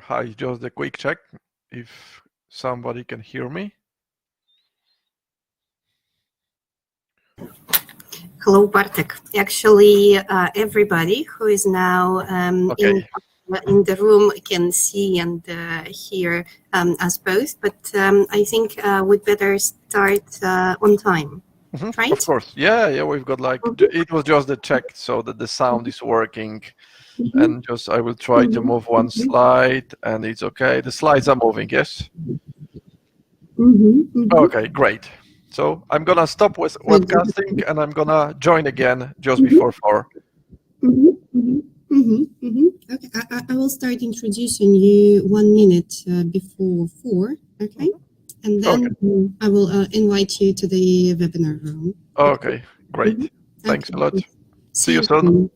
Hi, just a quick check if somebody can hear me. Hello, Bartek. Actually, everybody who is now in the room can see and hear us both, but I think we'd better start on time, right? Of course. Yeah, we've got like, it was just a check so that the sound is working. And just, I will try to move one slide and it's okay. The slides are moving, yes? Okay, great. So I'm gonna stop with webcasting and I'm gonna join again just before 4. Okay, I will start introducing you 1 minute before 4, okay? And then I will invite you to the webinar room. Okay, great. Thanks a lot. See you soon.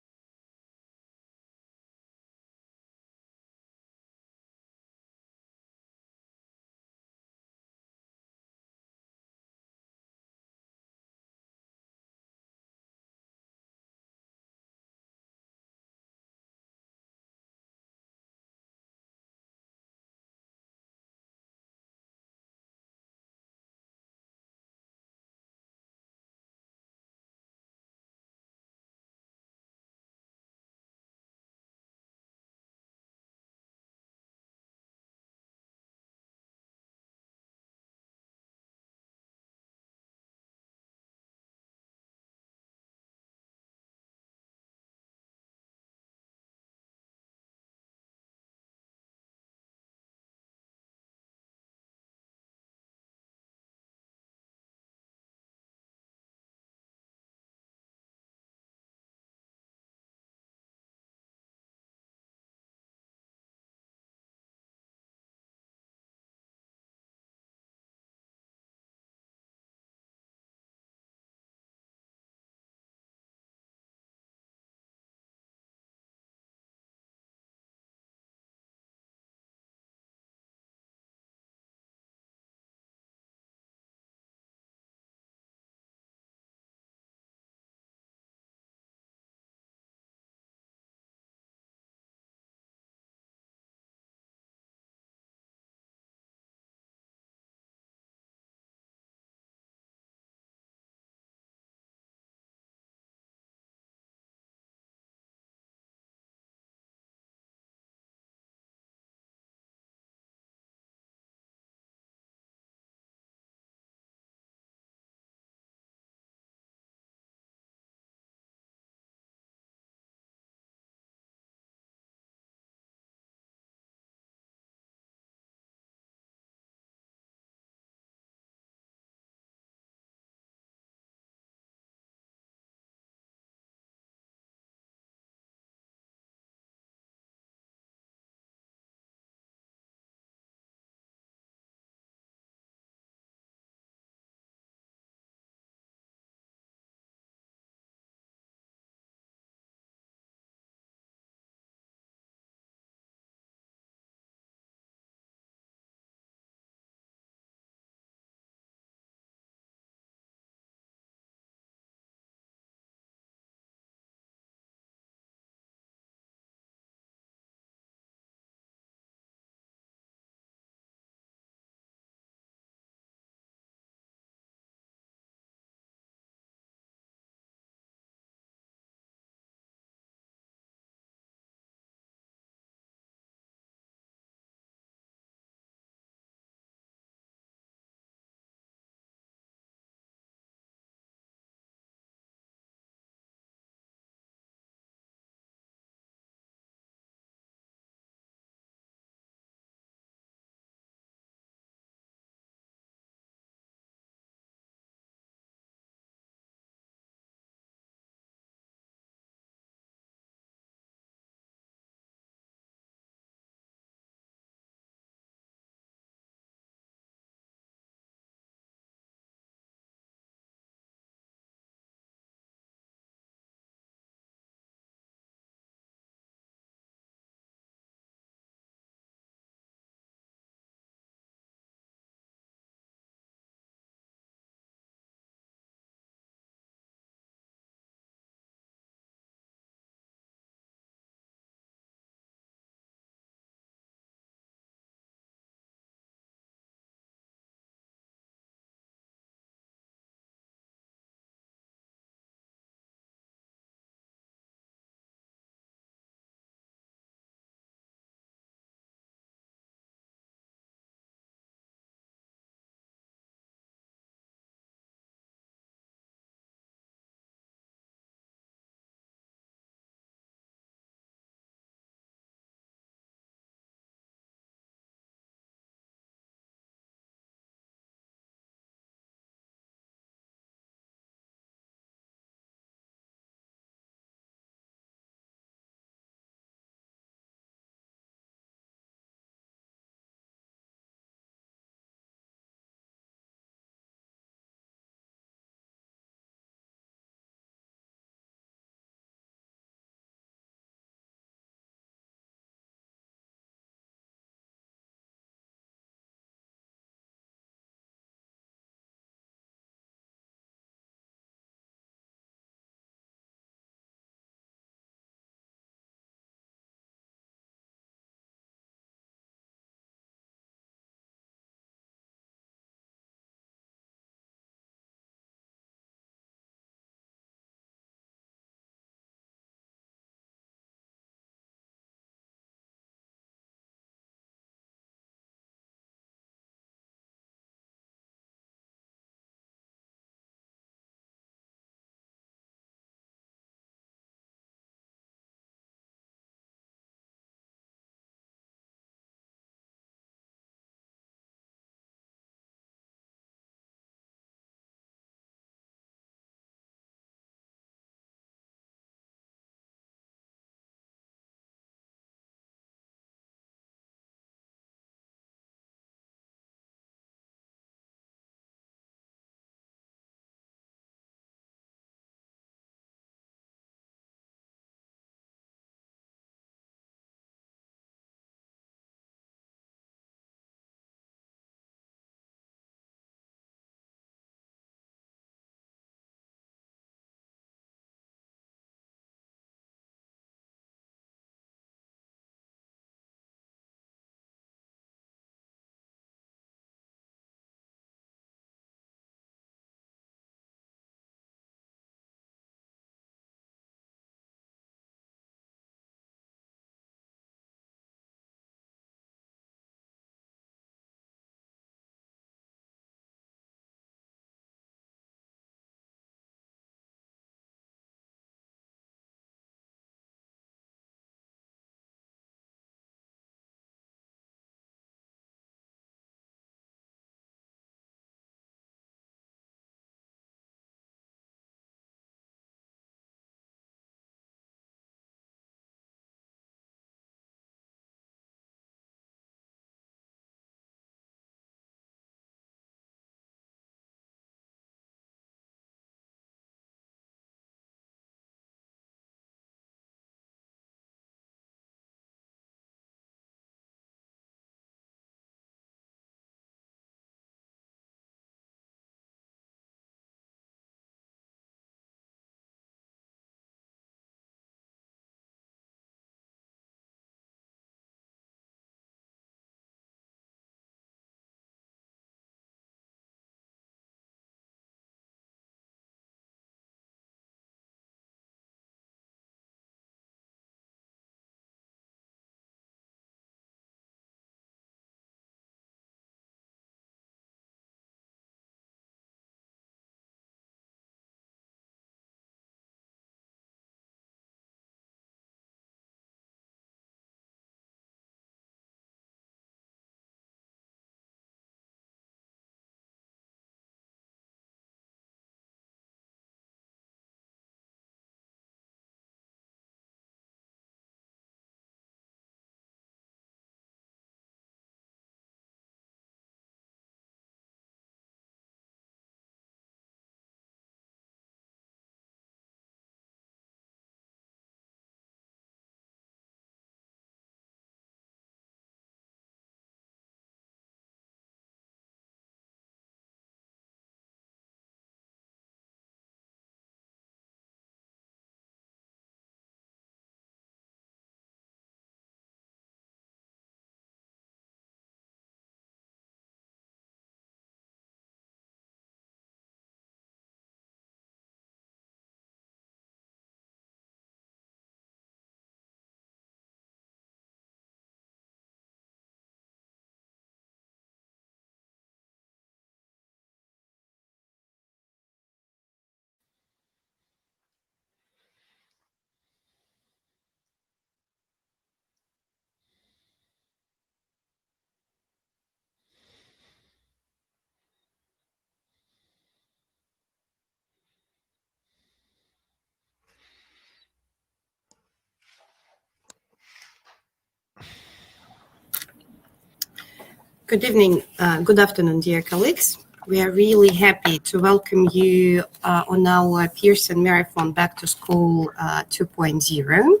Good evening, good afternoon, dear colleagues. We are really happy to welcome you on our Pearson Marathon Back to School 2.0.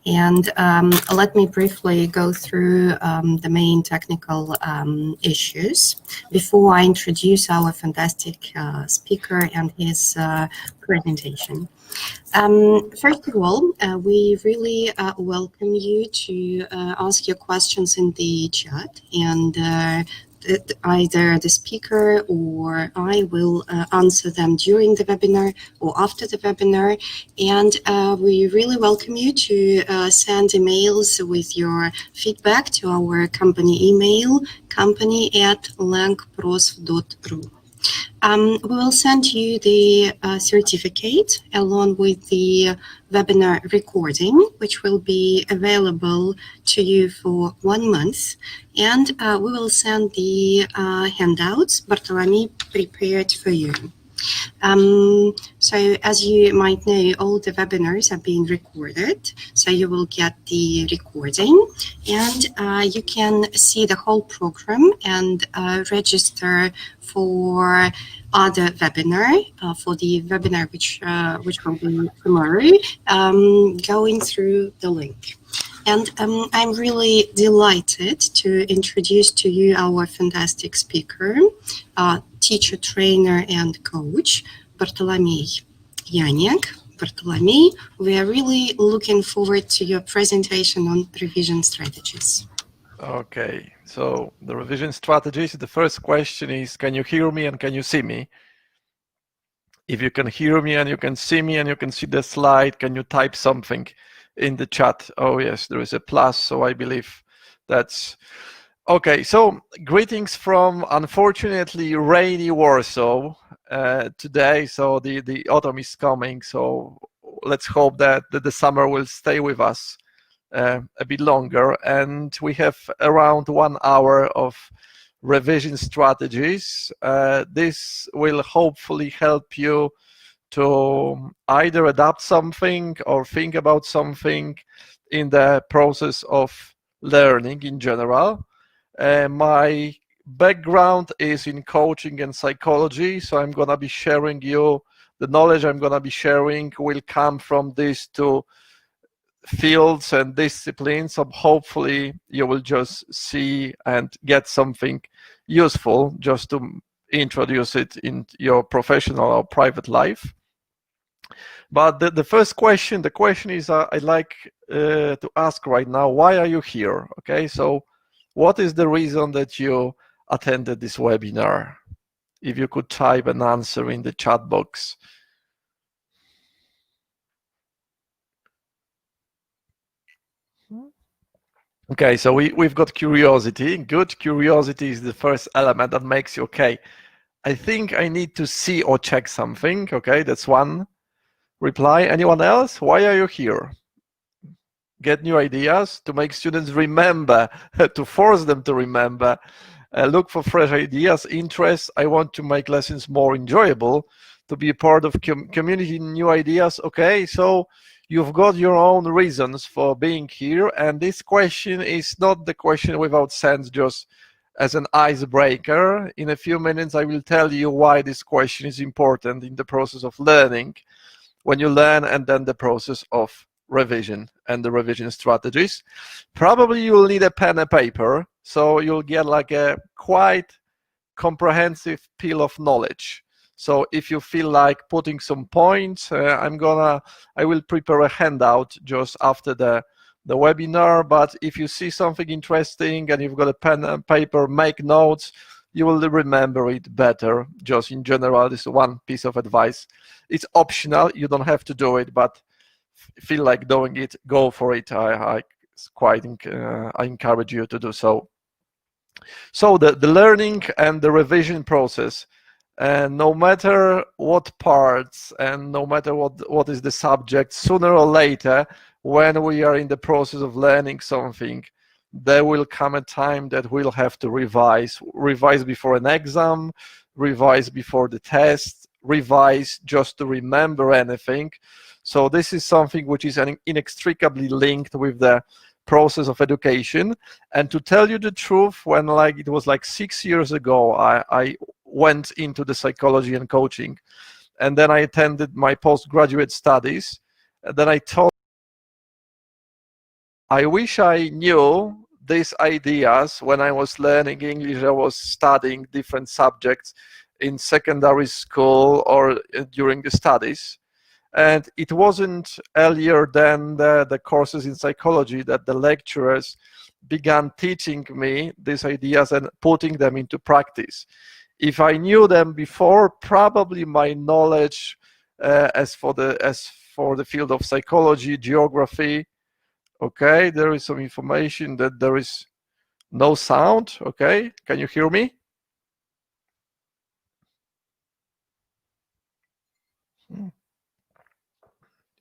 And let me briefly go through the main technical issues before I introduce our fantastic speaker and his presentation. First of all, we really welcome you to ask your questions in the chat, and either the speaker or I will answer them during the webinar or after the webinar. And we really welcome you to send emails with your feedback to our company email, company@Language.Prosveshcheniye. We will send you the certificate along with the webinar recording, which will be available to you for 1 month. And we will send the handouts Bartolome prepared for you. So as you might know, all the webinars are being recorded, so you will get the recording, and you can see the whole program and register for other webinar, for the webinar which will be tomorrow, going through the link. And I'm really delighted to introduce to you our fantastic speaker, teacher, trainer, and coach, Bartolome Yaniak. Bartolome, we are really looking forward to your presentation on revision strategies. Okay, so the revision strategies, the first question is, can you hear me and can you see me? If you can hear me and you can see me and you can see the slide, can you type something in the chat? Oh yes, there is a plus, so I believe that's okay. So greetings from unfortunately rainy Warsaw today. So the autumn is coming, so let's hope that the summer will stay with us a bit longer. And we have around 1 hour of revision strategies. This will hopefully help you to either adapt something or think about something in the process of learning in general. My background is in coaching and psychology, so I'm going to be sharing you the knowledge I'm going to be sharing will come from these two fields and disciplines. So hopefully you will just see and get something useful just to introduce it in your professional or private life. But the first question, the question is I'd like to ask right now, why are you here? Okay, so what is the reason that you attended this webinar? If you could type an answer in the chat box. Okay, so we've got curiosity. Good curiosity is the first element that makes you, okay, I think I need to see or check something. Okay, that's one reply. Anyone else? Why are you here? Get new ideas, to make students remember, to force them to remember, look for fresh ideas, interests. I want to make lessons more enjoyable, to be a part of community, new ideas. Okay, so you've got your own reasons for being here, and this question is not the question without sense, just as an icebreaker. In a few minutes, I will tell you why this question is important in the process of learning, when you learn, and then the process of revision and the revision strategies. Probably you'll need a pen and paper, so you'll get like a quite comprehensive pile of knowledge. So if you feel like putting some points, I will prepare a handout just after the webinar. But if you see something interesting and you've got a pen and paper, make notes. You will remember it better. Just in general, this is one piece of advice. It's optional. You don't have to do it, but feel like doing it, go for it. I encourage you to do so. So the learning and the revision process, and no matter what parts and no matter what is the subject, sooner or later, when we are in the process of learning something, there will come a time that we'll have to revise before an exam, revise before the test, revise just to remember anything. So this is something which is inextricably linked with the process of education. And to tell you the truth, when it was 6 years ago, I went into the psychology and coaching, and then I attended my postgraduate studies. And then I thought, I wish I knew these ideas when I was learning English. I was studying different subjects in secondary school or during the studies. And it wasn't earlier than the courses in psychology that the lecturers began teaching me these ideas and putting them into practice. If I knew them before, probably my knowledge as for the field of psychology, geography, okay, there is some information that there is no sound. Okay, can you hear me?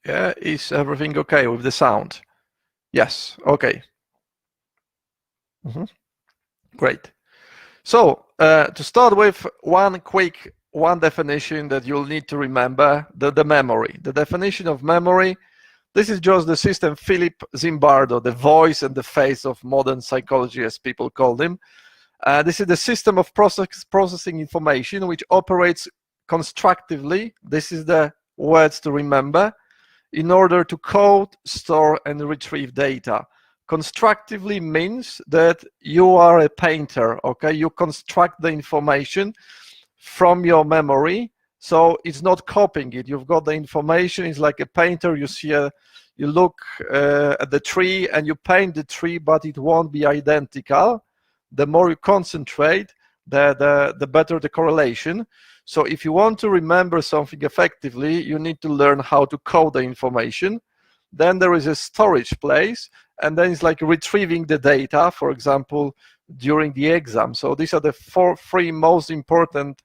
Yeah, is everything okay with the sound? Yes, okay. Great. So to start with, one definition that you'll need to remember, the memory. The definition of memory, this is just the system Philip Zimbardo, the voice and the face of modern psychology, as people call him. This is the system of processing information which operates constructively. This is the words to remember, in order to code, store, and retrieve data. Constructively means that you are a painter, okay? You construct the information from your memory, so it's not copying it. You've got the information. It's like a painter. You see you look at the tree and you paint the tree, but it won't be identical. The more you concentrate, the better the correlation. So if you want to remember something effectively, you need to learn how to code the information. Then there is a storage place, and then it's like retrieving the data, for example, during the exam. So these are the three most important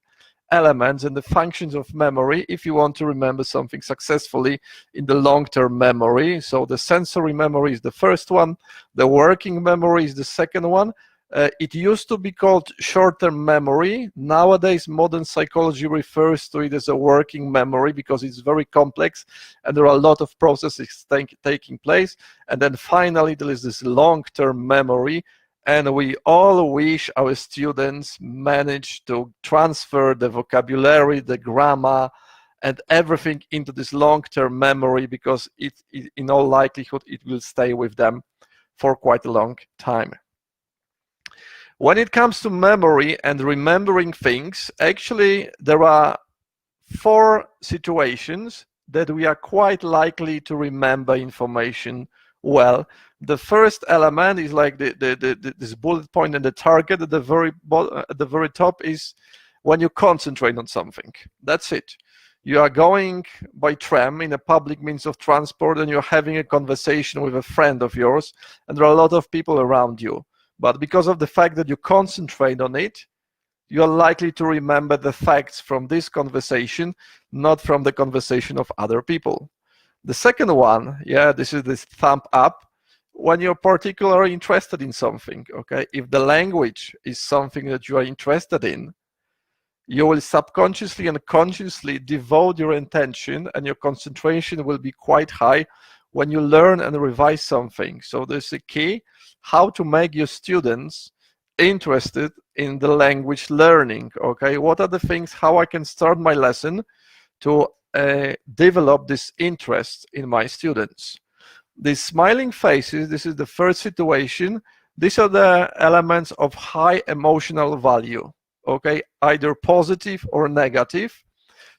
elements and the functions of memory if you want to remember something successfully in the long-term memory. So the sensory memory is the first one, the working memory is the second one. It used to be called short-term memory. Nowadays, modern psychology refers to it as a working memory because it's very complex and there are a lot of processes taking place. And then finally, there is this long-term memory. And we all wish our students manage to transfer the vocabulary, the grammar, and everything into this long-term memory, because in all likelihood, it will stay with them for quite a long time. When it comes to memory and remembering things, actually, there are 4 situations that we are quite likely to remember information well. The first element is like this bullet point and the target at the very top is when you concentrate on something. That's it. You are going by tram in a public means of transport and you're having a conversation with a friend of yours and there are a lot of people around you. But because of the fact that you concentrate on it, you are likely to remember the facts from this conversation, not from the conversation of other people. The second one, yeah, this is this thumb up, when you're particularly interested in something, okay? If the language is something that you are interested in, you will subconsciously and consciously devote your attention and your concentration will be quite high when you learn and revise something. So there's a key, how to make your students interested in the language learning, okay? What are the things, how I can start my lesson to develop this interest in my students? These smiling faces, this is the first situation. These are the elements of high emotional value, okay? Either positive or negative.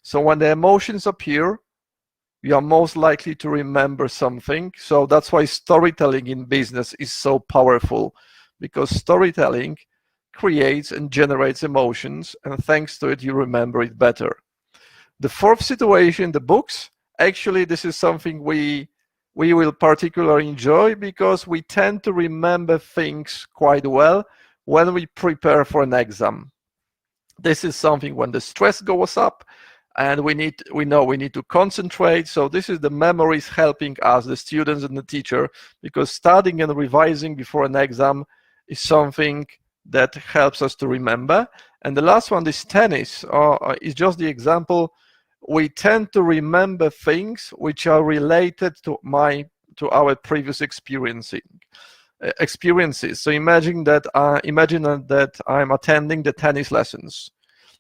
So when the emotions appear, you are most likely to remember something. So that's why storytelling in business is so powerful, because storytelling creates and generates emotions, and thanks to it, you remember it better. The fourth situation, the books, actually, this is something we will particularly enjoy because we tend to remember things quite well when we prepare for an exam. This is something when the stress goes up, and we know we need to concentrate. So this is the memories helping us, the students and the teacher, because studying and revising before an exam is something that helps us to remember. And the last one, this tennis, is just the example. We tend to remember things which are related to to our previous experiences. So imagine that I'm attending the tennis lessons,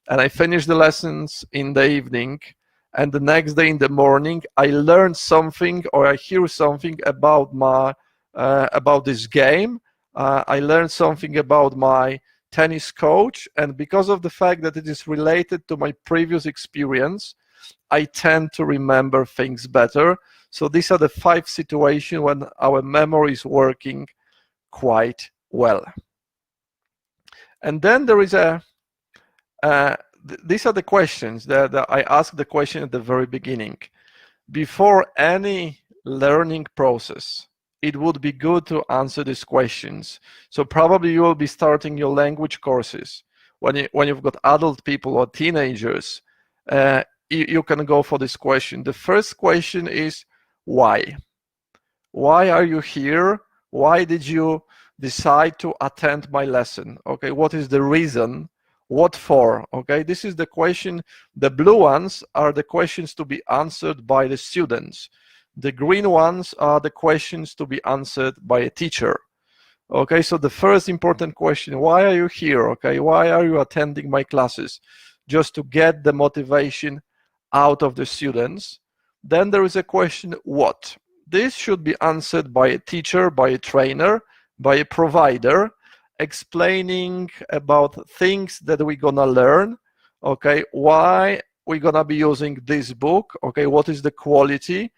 and I finish the lessons in the evening, and the next day in the morning I learn something, or I hear something about about this game. I learned something about my tennis coach, and because of the fact that it is related to my previous experience, I tend to remember things better. So these are the 5 situations when our memory is working quite well. And then there is these are the questions that I asked the question at the very beginning. Before any learning process, it would be good to answer these questions. So probably you will be starting your language courses. When you've got adult people or teenagers, you can go for this question. The first question is why? Why are you here? Why did you decide to attend my lesson? Okay, what is the reason? What for? Okay, this is the question. The blue ones are the questions to be answered by the students. The green ones are the questions to be answered by a teacher. Okay, so the first important question, why are you here? Okay, why are you attending my classes? Just to get the motivation out of the students. Then there is a question, what? This should be answered by a teacher, by a trainer, by a provider, explaining about things that we're gonna learn. Okay, why we're gonna be using this book? Okay, what is the quality?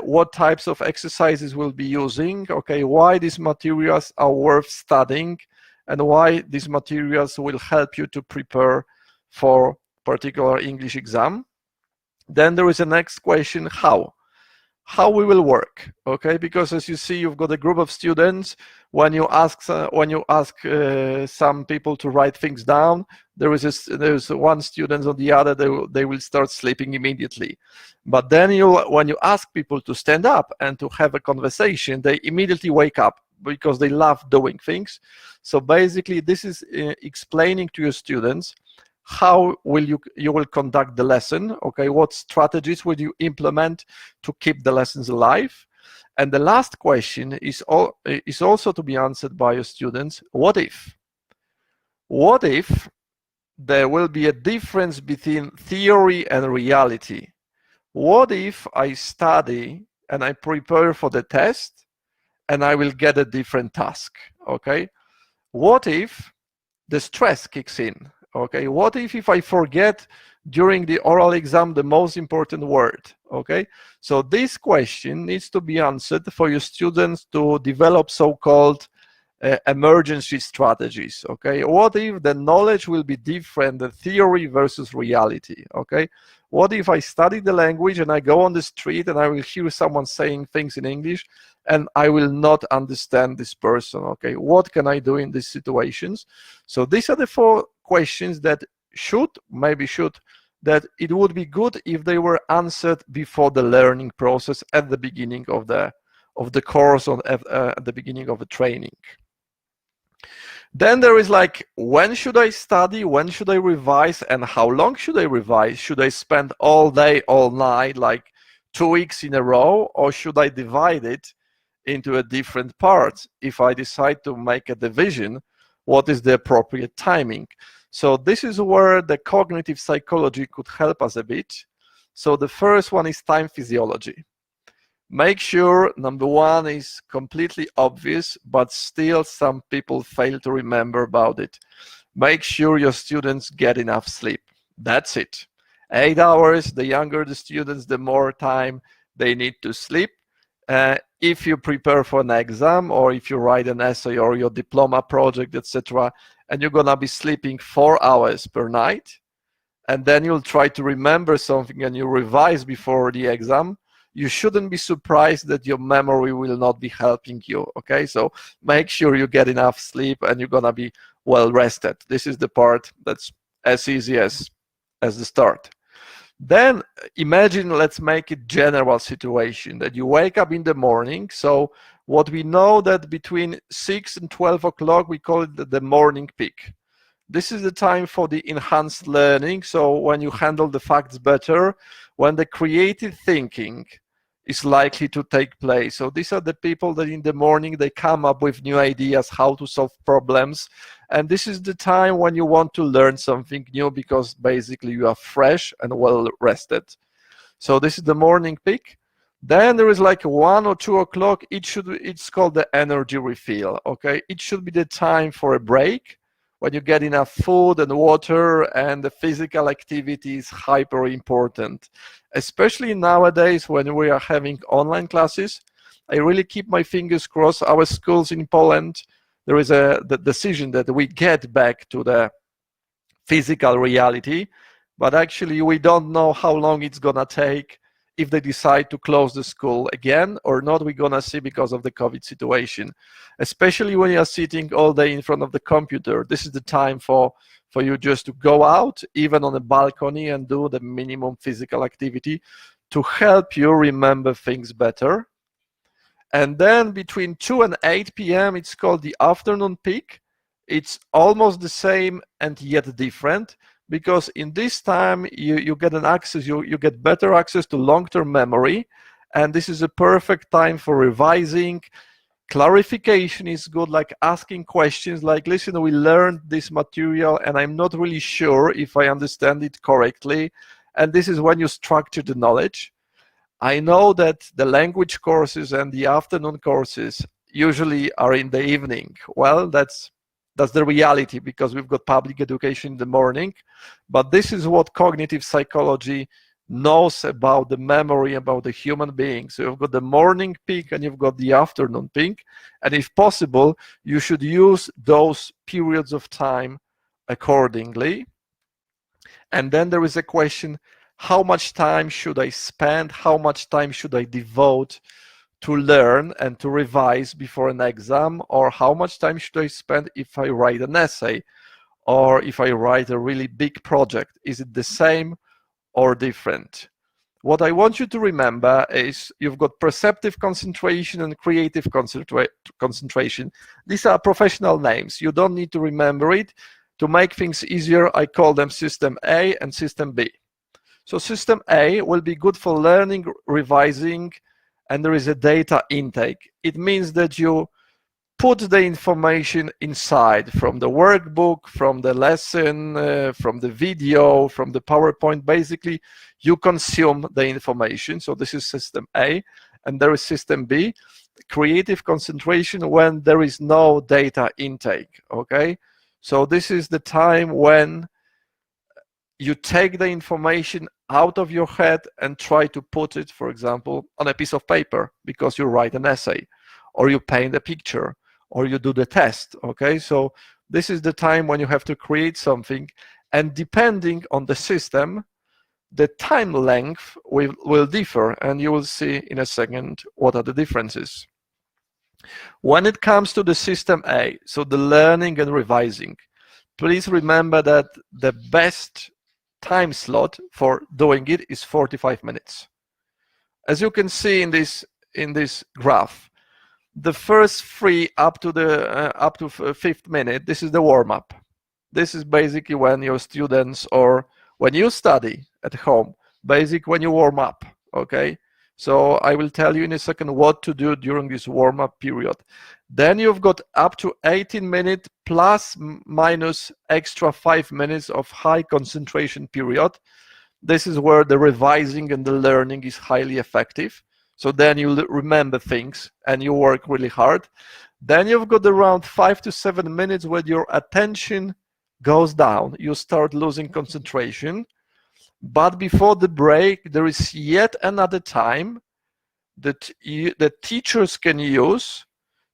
What types of exercises we'll be using? Okay, why these materials are worth studying, and why these materials will help you to prepare for particular English exam. Then there is a next question, how we will work. Okay, because as you see, you've got a group of students. When you ask some people to write things down, there's one student or the other, they will start sleeping immediately. But then when you ask people to stand up and to have a conversation, they immediately wake up because they love doing things. So basically this is explaining to your students how you will conduct the lesson. Okay, what strategies will you implement to keep the lessons alive? And the last question is also to be answered by your students. What if? What if there will be a difference between theory and reality? What if I study and I prepare for the test and I will get a different task? Okay, what if the stress kicks in? Okay, what if I forget during the oral exam the most important word? Okay, so this question needs to be answered for your students to develop so-called emergency strategies. Okay, what if the knowledge will be different, the theory versus reality? Okay, what if I study the language and I go on the street and I will hear someone saying things in English and I will not understand this person? Okay, what can I do in these situations? So these are the 4 questions that that it would be good if they were answered before the learning process at the beginning of the course or at the beginning of the training. Then there is like, when should I study? When should I revise? And how long should I revise? Should I spend all day, all night, like 2 weeks in a row? Or should I divide it into a different parts? If I decide to make a division, what is the appropriate timing? So this is where the cognitive psychology could help us a bit. So the first one is time physiology. Make sure number 1 is completely obvious, but still some people fail to remember about it. Make sure your students get enough sleep. That's it. 8 hours, the younger the students, the more time they need to sleep. If you prepare for an exam, or if you write an essay or your diploma project, etc., and you're gonna be sleeping 4 hours per night, and then you'll try to remember something and you revise before the exam, you shouldn't be surprised that your memory will not be helping you. Okay, so make sure you get enough sleep and you're gonna be well rested. This is the part that's as easy as the start. Then imagine, let's make it general situation, that you wake up in the morning. So what we know that between 6 and 12 o'clock, we call it the morning peak. This is the time for the enhanced learning. So when you handle the facts better, when the creative thinking is likely to take place. So these are the people that in the morning they come up with new ideas how to solve problems, and this is the time when you want to learn something new because basically you are fresh and well rested. So this is the morning peak. Then there is like 1 or 2 o'clock. It's called the energy refill. Okay, it should be the time for a break when you get enough food and water, and the physical activity is hyper important, especially nowadays when we are having online classes. I really keep my fingers crossed. Our schools in Poland, there is the decision that we get back to the physical reality, but actually we don't know how long it's gonna take. If they decide to close the school again or not, we're gonna see because of the COVID situation. Especially when you are sitting all day in front of the computer, this is the time for you just to go out, even on a balcony, and do the minimum physical activity to help you remember things better. And then between 2 and 8 p.m., it's called the afternoon peak. It's almost the same and yet different, because in this time you get an access, you get better access to long-term memory, and this is a perfect time for revising. Clarification is good, like asking questions like, listen, we learned this material and I'm not really sure if I understand it correctly, and this is when you structure the knowledge. I know that the language courses and the afternoon courses usually are in the evening. Well, that's the reality, because we've got public education in the morning, but this is what cognitive psychology knows about the memory, about the human being. So you've got the morning peak and you've got the afternoon peak, and if possible, you should use those periods of time accordingly. And then there is a question, how much time should I spend? How much time should I devote to learn and to revise before an exam? Or how much time should I spend if I write an essay or if I write a really big project? Is it the same or different? What I want you to remember is you've got perceptive concentration and creative concentration. These are professional names. You don't need to remember it. To make things easier, I call them System A and System B. So System A will be good for learning, revising, and there is a data intake. It means that you put the information inside from the workbook, from the lesson, from the video, from the PowerPoint. Basically, you consume the information. So this is System A, and there is System B, creative concentration, when there is no data intake, okay? So this is the time when you take the information out of your head and try to put it, for example, on a piece of paper, because you write an essay, or you paint a picture, or you do the test, okay? So this is the time when you have to create something, and depending on the system, the time length will differ, and you will see in a second what are the differences. When it comes to the System A, so the learning and revising, please remember that the best time slot for doing it is 45 minutes. As you can see in this graph, the first 3 up to fifth minute, this is the warm-up. This is basically when your students, or when you study at home, basically when you warm up, okay? So I will tell you in a second what to do during this warm-up period. Then you've got up to 18 minutes plus minus extra 5 minutes of high concentration period. This is where the revising and the learning is highly effective. So then you remember things and you work really hard. Then you've got around 5 to 7 minutes where your attention goes down. You start losing concentration. But before the break, there is yet another time that the teachers can use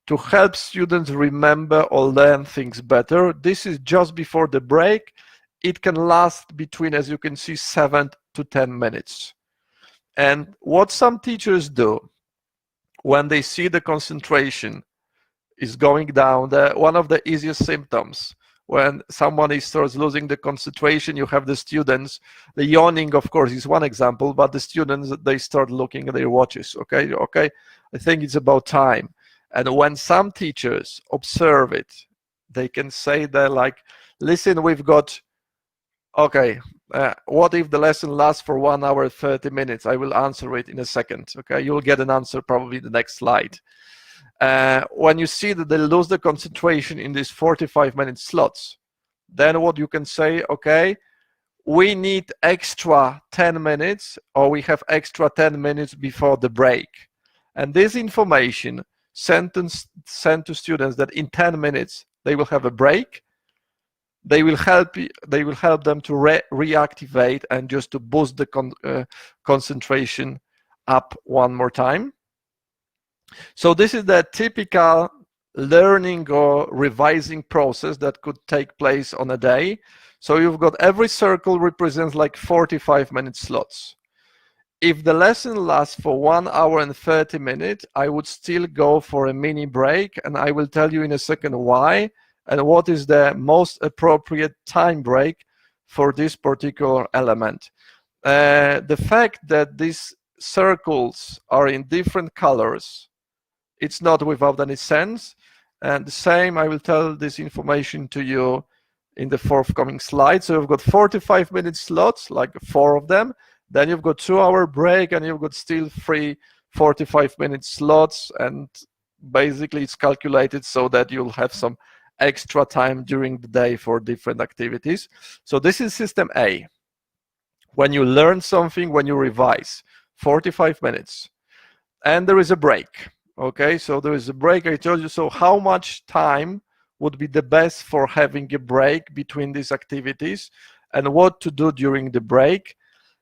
to help students remember or learn things better. This is just before the break. It can last between, as you can see, 7 to 10 minutes. And what some teachers do when they see the concentration is going down, one of the easiest symptoms when someone starts losing the concentration, you have the students, the yawning, of course, is one example, but the students, they start looking at their watches. Okay, I think it's about time. And when some teachers observe it, they can say that, like, listen, we've got, okay, what if the lesson lasts for 1 hour 30 minutes? I will answer it in a second. Okay, you'll get an answer probably in the next slide. When you see that they lose the concentration in these 45-minute slots, then what you can say, okay, we need extra 10 minutes, or we have extra 10 minutes before the break. And this information sent to students that in 10 minutes they will have a break, they will help them to reactivate and just to boost the concentration up one more time. So this is the typical learning or revising process that could take place on a day. So you've got every circle represents like 45-minute slots. If the lesson lasts for 1 hour and 30 minutes, I would still go for a mini break, and I will tell you in a second why and what is the most appropriate time break for this particular element. The fact that these circles are in different colors, it's not without any sense. And the same, I will tell this information to you in the forthcoming slide. So you've got 45-minute slots, like 4 of them. Then you've got 2-hour break, and you've got still 3 45-minute slots. And basically, it's calculated so that you'll have some extra time during the day for different activities. So this is system A. When you learn something, when you revise, 45 minutes. And there is a break. Okay, so there is a break, I told you. So how much time would be the best for having a break between these activities, and what to do during the break?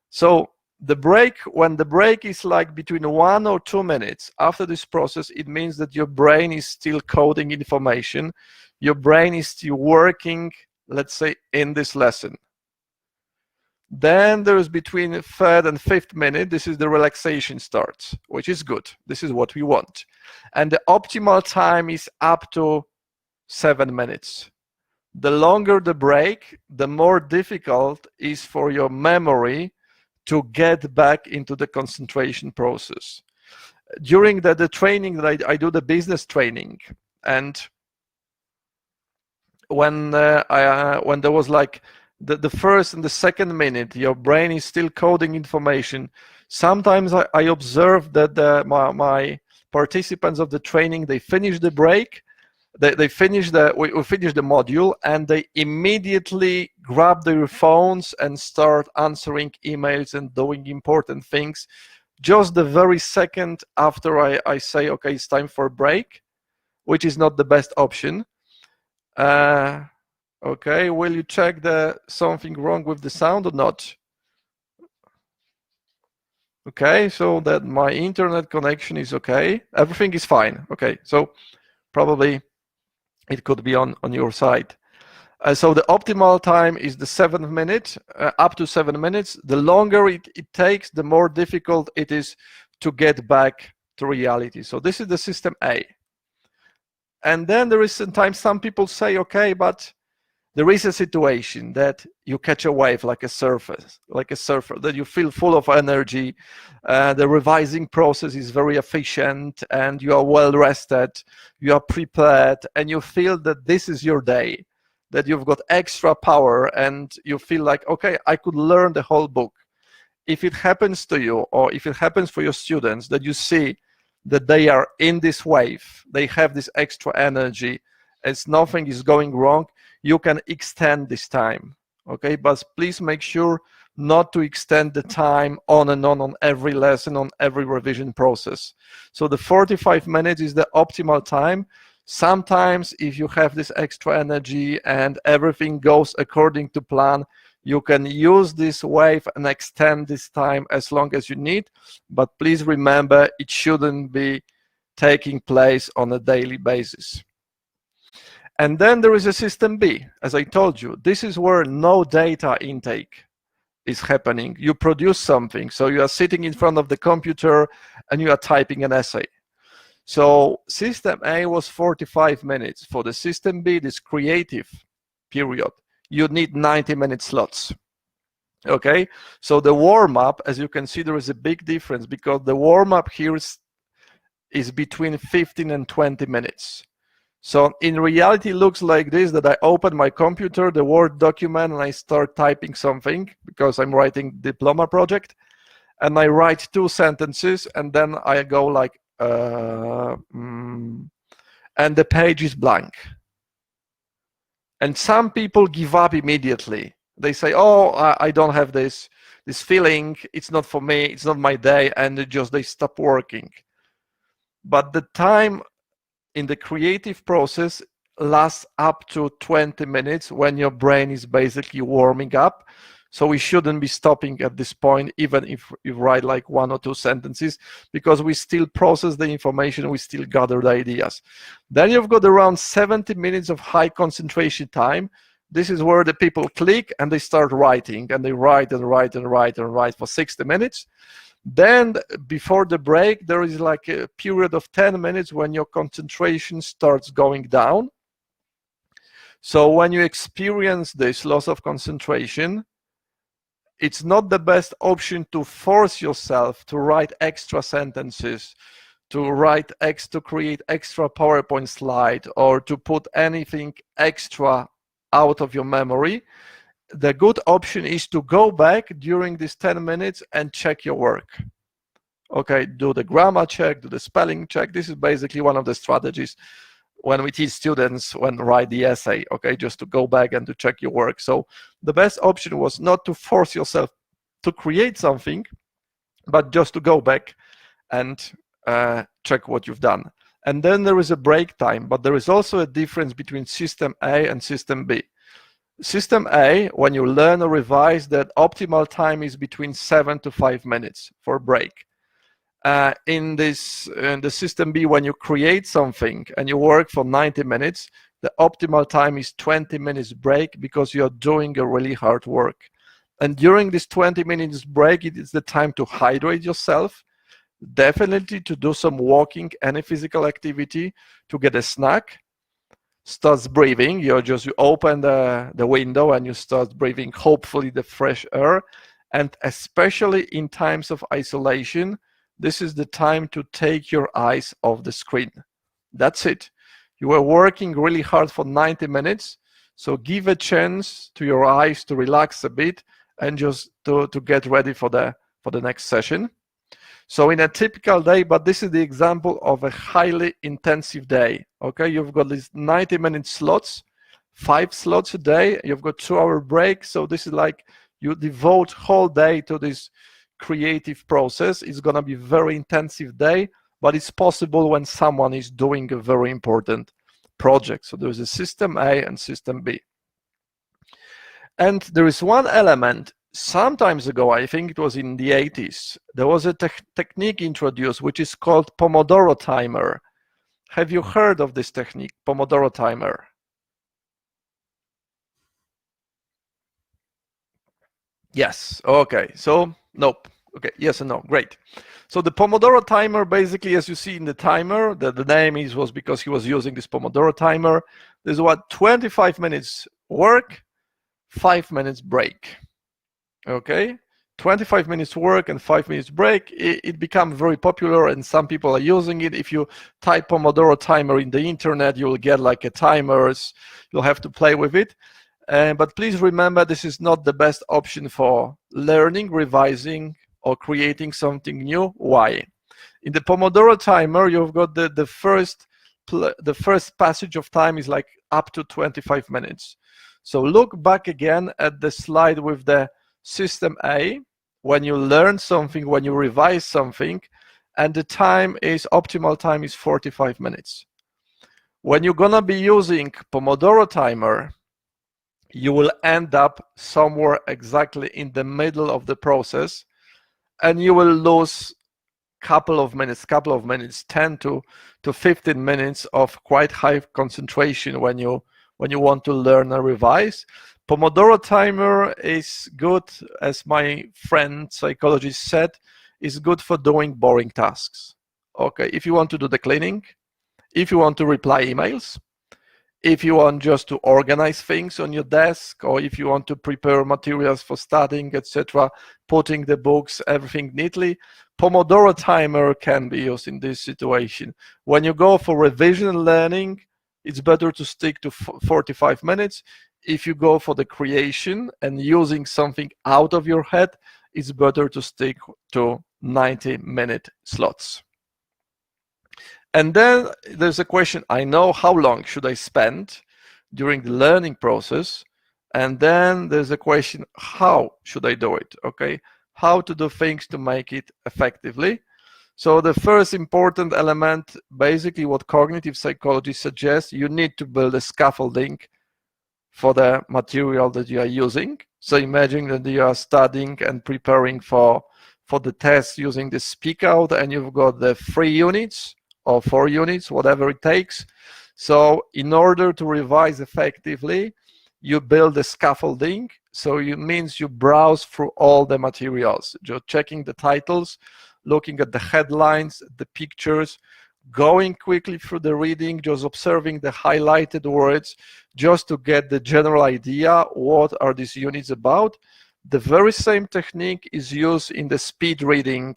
So the break, when the break is like between 1 or 2 minutes after this process, it means that your brain is still coding information. Your brain is still working, let's say, in this lesson. Then there is between 3rd and 5th minute, this is the relaxation starts, which is good. This is what we want. And the optimal time is up to 7 minutes. The longer the break, the more difficult is for your memory to get back into the concentration process. During the training that I do, the business training, and when there was like the first and the second minute, your brain is still coding information. Sometimes I observe that my participants of the training, they finish the break, we finish the module, and they immediately grab their phones and start answering emails and doing important things just the very second after I say, okay, it's time for a break, which is not the best option. Okay, will you check something wrong with the sound or not? Okay, so that my internet connection is okay. Everything is fine. Okay, so probably it could be on your side. So the optimal time is the 7th minute, up to 7 minutes. The longer it takes, the more difficult it is to get back to reality. So this is the system A. And then there is sometimes some people say, okay, but there is a situation that you catch a wave like a surfer, that you feel full of energy. The revising process is very efficient, and you are well rested, you are prepared, and you feel that this is your day, that you've got extra power, and you feel like, okay, I could learn the whole book. If it happens to you, or if it happens for your students, that you see that they are in this wave, they have this extra energy, as nothing is going wrong, you can extend this time, okay? But please make sure not to extend the time on and on every lesson, on every revision process. So the 45 minutes is the optimal time. Sometimes if you have this extra energy and everything goes according to plan, you can use this wave and extend this time as long as you need. But please remember, it shouldn't be taking place on a daily basis. And then there is a system B. As I told you, this is where no data intake is happening. You produce something. So you are sitting in front of the computer and you are typing an essay. So system A was 45 minutes. For the system B, this creative period, you need 90-minute slots. Okay, so the warm-up, as you can see, there is a big difference because the warm-up here is between 15 and 20 minutes. So in reality, it looks like this, that I open my computer, the Word document, and I start typing something because I'm writing diploma project. And I write 2 sentences, and then I go like, and the page is blank. And some people give up immediately. They say, oh, I don't have this feeling, it's not for me, it's not my day, and they stop working. But the time in the creative process lasts up to 20 minutes when your brain is basically warming up. So we shouldn't be stopping at this point, even if you write like 1 or 2 sentences, because we still process the information, we still gather the ideas. Then you've got around 70 minutes of high concentration time. This is where the people click and they start writing, and they write and write and write and write for 60 minutes. Then before the break, there is like a period of 10 minutes when your concentration starts going down. So when you experience this loss of concentration, it's not the best option to force yourself to write extra sentences, to create extra PowerPoint slide, or to put anything extra out of your memory. The good option is to go back during these 10 minutes and check your work. Okay, do the grammar check, do the spelling check. This is basically one of the strategies when we teach students when write the essay, okay, just to go back and to check your work. So the best option was not to force yourself to create something, but just to go back and check what you've done. And then there is a break time, but there is also a difference between system A and system B. System A, when you learn or revise, that optimal time is between 7 to 5 minutes for break. In the system B, when you create something and you work for 90 minutes, the optimal time is 20 minutes break, because you're doing a really hard work. And during this 20 minutes break, it is the time to hydrate yourself, definitely to do some walking, any physical activity, to get a snack, starts breathing. You open the window and you start breathing, hopefully the fresh air. And especially in times of isolation, this is the time to take your eyes off the screen. That's it. You are working really hard for 90 minutes, so give a chance to your eyes to relax a bit and just to get ready for the next session. So in a typical day, but this is the example of a highly intensive day. Okay, you've got these 90-minute slots, 5 slots a day. You've got 2-hour break. So this is like you devote whole day to this creative process. It's going to be a very intensive day, but it's possible when someone is doing a very important project. So there's a system A and system B. And there is one element. Some times ago, I think it was in the 80s, there was a technique introduced which is called Pomodoro Timer. Have you heard of this technique, Pomodoro Timer? Yes. Okay. So, nope. Okay. Yes and no. Great. So the Pomodoro Timer, basically, as you see in the timer, the name was because he was using this Pomodoro Timer. There's what, 25 minutes work, 5 minutes break. Okay, 25 minutes work and 5 minutes break. It became very popular and some people are using it. If you type Pomodoro Timer in the internet, you will get like a timers. You'll have to play with it. But please remember, this is not the best option for learning, revising, or creating something new. Why? In the Pomodoro Timer, you've got the first passage of time is like up to 25 minutes. So look back again at the slide with the system A, when you learn something, when you revise something, and the optimal time is 45 minutes. When you're gonna be using Pomodoro Timer, you will end up somewhere exactly in the middle of the process, and you will lose couple of minutes, 10 to 15 minutes of quite high concentration when you want to learn and revise. Pomodoro Timer is good, as my friend psychologist said, is good for doing boring tasks. Okay, if you want to do the cleaning, if you want to reply emails, if you want just to organize things on your desk, or if you want to prepare materials for studying, etc., putting the books, everything neatly, Pomodoro Timer can be used in this situation. When you go for revision learning, it's better to stick to 45 minutes. If you go for the creation and using something out of your head, it's better to stick to 90-minute slots. And then there's a question, I know how long should I spend during the learning process? And then there's a question, how should I do it? Okay, how to do things to make it effectively. So the first important element, basically what cognitive psychology suggests, you need to build a scaffolding for the material that you are using. So imagine that you are studying and preparing for the test using the speak out, and you've got the 3 units or 4 units, whatever it takes. So in order to revise effectively, you build a scaffolding. So it means you browse through all the materials, just checking the titles, looking at the headlines, the pictures, going quickly through the reading, just observing the highlighted words, just to get the general idea, what are these units about. The very same technique is used in the speed reading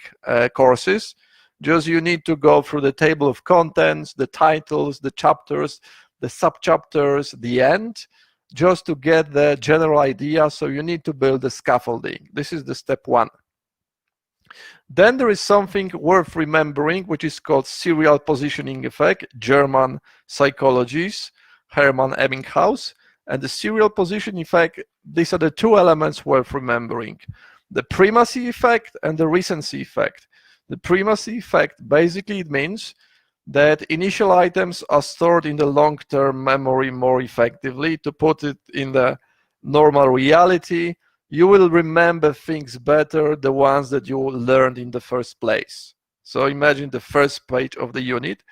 courses. Just you need to go through the table of contents, the titles, the chapters, the sub-chapters, the end, just to get the general idea. So you need to build the scaffolding. This is the step 1. Then there is something worth remembering, which is called serial positioning effect, German psychologist Hermann Ebbinghaus. And the serial positioning effect, these are the 2 elements worth remembering: the primacy effect and the recency effect. The primacy effect, basically it means that initial items are stored in the long-term memory more effectively. To put it in the normal reality, you will remember things better, the ones that you learned in the first place. So imagine the first page of the unit.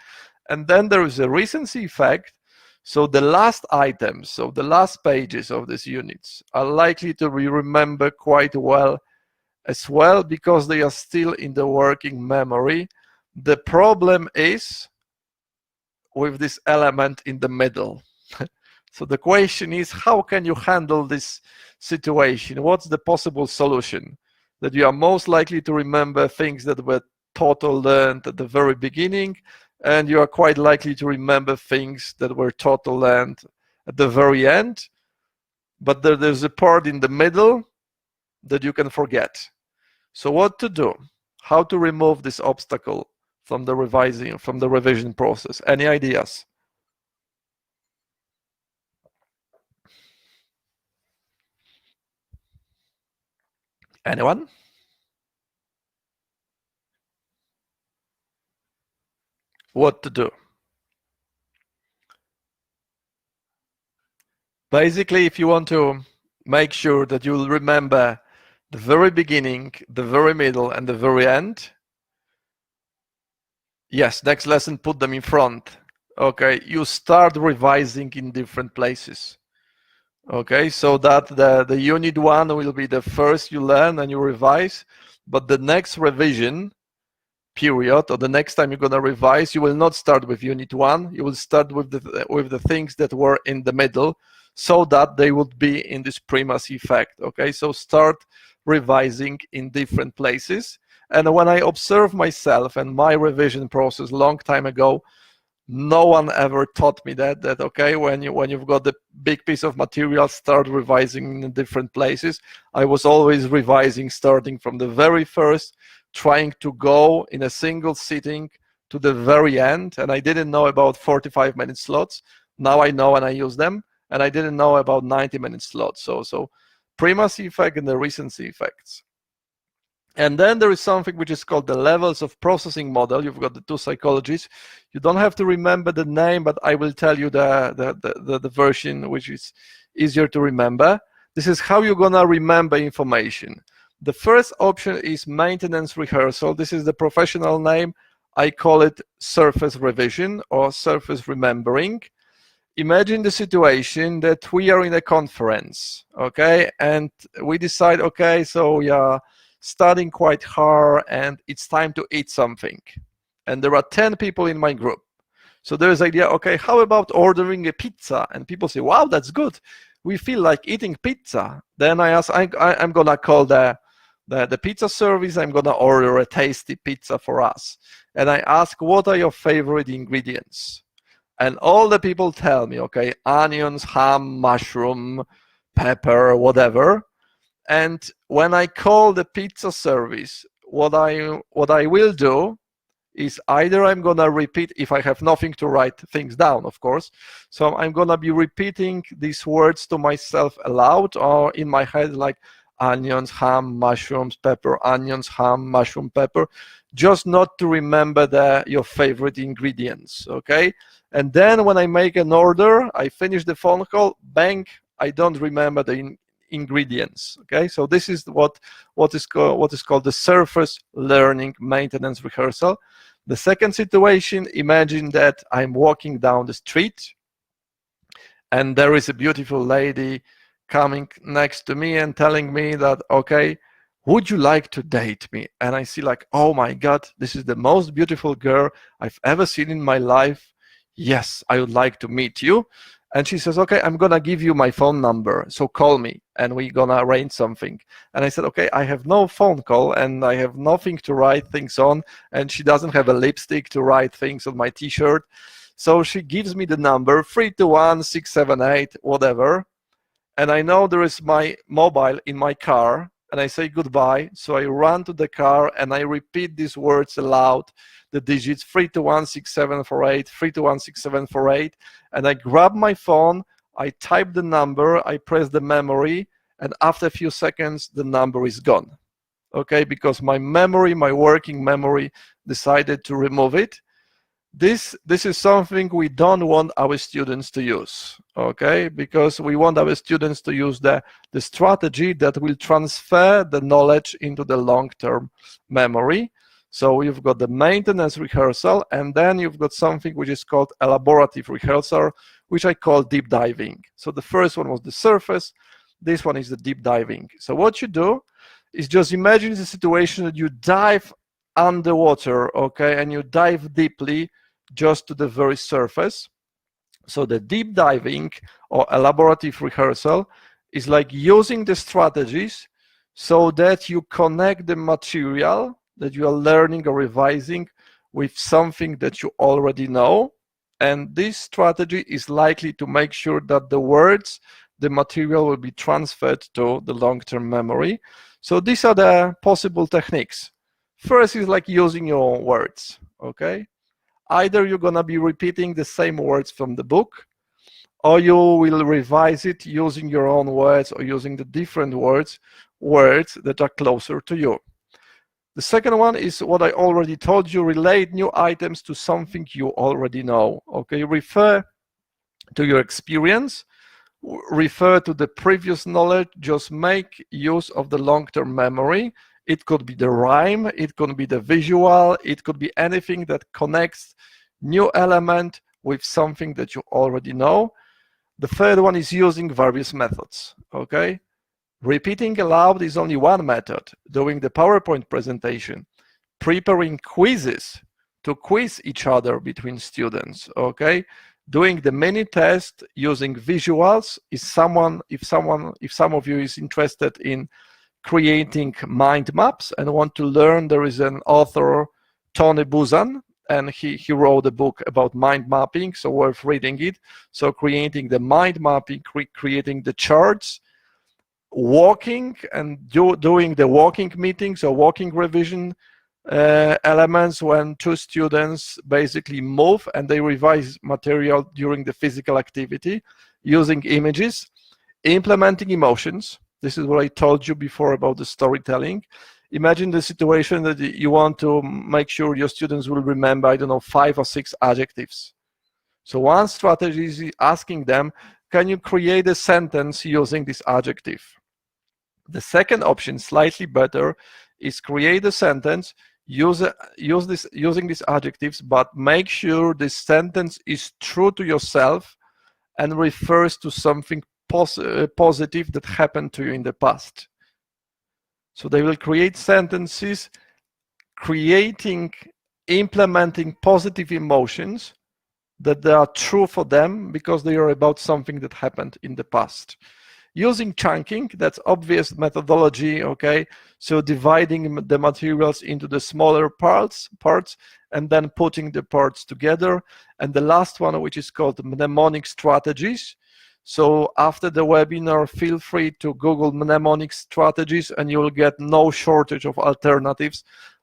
And then there is a recency effect. So the last items, so the last pages of these units are likely to be remembered quite well as well, because they are still in the working memory. The problem is with this element in the middle. So the question is, how can you handle this situation? What's the possible solution? That you are most likely to remember things that were taught or learned at the very beginning, and you are quite likely to remember things that were taught or learned at the very end, but there's a part in the middle that you can forget. So what to do? How to remove this obstacle from the revision process? Any ideas? Anyone? What to do? Basically, if you want to make sure that you will remember the very beginning, the very middle, and the very end, yes, next lesson, put them in front. Okay, you start revising in different places. Okay, so that the unit 1 will be the first you learn and you revise, but the next revision period, or the next time you're going to revise, you will not start with unit 1. You will start with the things that were in the middle, so that they would be in this primacy effect. Okay, so start revising in different places. And when I observe myself and my revision process long time ago, no one ever taught me that okay, when you've got the big piece of material, start revising in different places. I was always revising starting from the very first, trying to go in a single sitting to the very end. And I didn't know about 45-minute slots. Now I know and I use them. And I didn't know about 90-minute slots. So primacy effect and the recency effects. And then there is something which is called the levels of processing model. You've got the 2 psychologists. You don't have to remember the name, but I will tell you the version which is easier to remember. This is how you're gonna remember information. The first option is maintenance rehearsal. This is the professional name. I call it surface revision or surface remembering. Imagine the situation that we are in a conference, okay, and we decide, okay, so we are studying quite hard and it's time to eat something. And there are 10 people in my group. So there's the idea, okay, how about ordering a pizza? And people say, wow, that's good. We feel like eating pizza. Then I ask, I'm gonna call the pizza service. I'm gonna order a tasty pizza for us. And I ask, what are your favorite ingredients? and all the people tell me, okay, onions, ham, mushroom, pepper, whatever. And when I call the pizza service, what I will do is either I'm gonna repeat, if I have nothing to write things down, of course, so I'm gonna be repeating these words to myself aloud or in my head, like onions, ham, mushrooms, pepper, onions, ham, mushroom, pepper, just not to remember your favorite ingredients, okay? And then when I make an order, I finish the phone call, bang, I don't remember the ingredients, okay? So this is what is called the surface learning maintenance rehearsal. The second situation, imagine that I'm walking down the street and there is a beautiful lady coming next to me and telling me that, okay, would you like to date me? And I see like, oh my God, this is the most beautiful girl I've ever seen in my life. Yes, I would like to meet you. And she says, okay, I'm gonna give you my phone number, so call me and we're gonna arrange something. And I said, okay, I have no phone call and I have nothing to write things on, and she doesn't have a lipstick to write things on my t-shirt. So she gives me the number 321-678, whatever. And I know there is my mobile in my car, and I say goodbye. So I run to the car and I repeat these words aloud, the digits 321-6748, 321-6748, and I grab my phone, I type the number, I press the memory, and after a few seconds, the number is gone. Okay, because my memory, my working memory, decided to remove it. This is something we don't want our students to use, okay? Because we want our students to use the strategy that will transfer the knowledge into the long-term memory. So you've got the maintenance rehearsal, and then you've got something which is called elaborative rehearsal, which I call deep diving. So the first one was the surface, this one is the deep diving. So what you do is just imagine the situation that you dive underwater, okay, and you dive deeply just to the very surface. So the deep diving or elaborative rehearsal is like using the strategies so that you connect the material that you are learning or revising with something that you already know. And this strategy is likely to make sure that the words, the material will be transferred to the long-term memory. So these are the possible techniques. First is like using your own words, okay? Either you're gonna be repeating the same words from the book, or you will revise it using your own words or using the different words that are closer to you. The second one is what I already told you, relate new items to something you already know, okay? Refer to your experience, refer to the previous knowledge, just make use of the long-term memory. It could be the rhyme, it could be the visual, it could be anything that connects new element with something that you already know. The third one is using various methods, okay? Repeating aloud is only one method. Doing the PowerPoint presentation, preparing quizzes to quiz each other between students, okay? Doing the mini test using visuals is if some of you is interested in creating mind maps and want to learn, there is an author, Tony Buzan, and he wrote a book about mind mapping, so worth reading it. So creating the mind mapping, creating the charts, walking and doing the walking meetings or walking revision elements when two students basically move and they revise material during the physical activity using images, implementing emotions. This is what I told you before about the storytelling. Imagine the situation that you want to make sure your students will remember, I don't know, 5 or 6 adjectives. So one strategy is asking them, can you create a sentence using this adjective? The second option, slightly better, is create a sentence, using these adjectives, but make sure this sentence is true to yourself and refers to something positive that happened to you in the past. So they will create sentences implementing positive emotions that they are true for them because they are about something that happened in the past. Using chunking, that's obvious methodology, okay? So dividing the materials into the smaller parts, and then putting the parts together. And the last one, which is called Mnemonic Strategies. So after the webinar, feel free to Google Mnemonic Strategies, and you will get no shortage of alternatives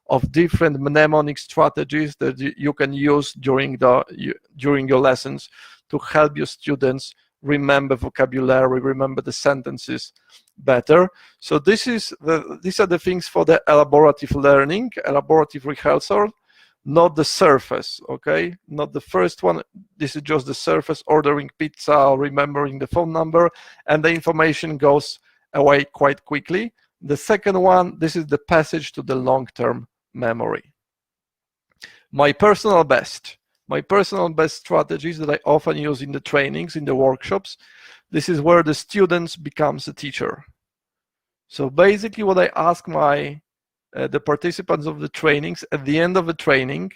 of different mnemonic strategies that you can use during your lessons to help your students remember vocabulary, remember the sentences better. So these are the things for the elaborative learning, elaborative rehearsal, not the surface, okay? Not the first one. This is just the surface, ordering pizza or remembering the phone number, and the information goes away quite quickly. The second one, this is the passage to the long-term memory. My personal best strategies that I often use in the trainings, in the workshops, this is where the students becomes a teacher. So basically what I ask the participants of the trainings at the end of the training,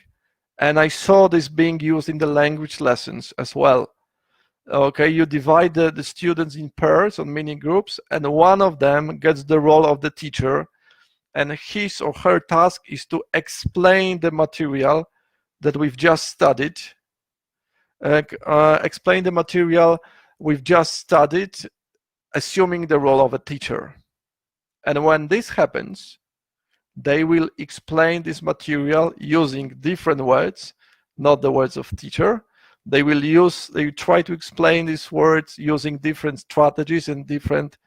and I saw this being used in the language lessons as well. Okay, you divide the students in pairs on mini groups, and one of them gets the role of the teacher, and his or her task is to explain the material that we've just studied. Explain the material we've just studied, assuming the role of a teacher. And when this happens, they will explain this material using different words, not the words of teacher. They try to explain these words using different strategies and different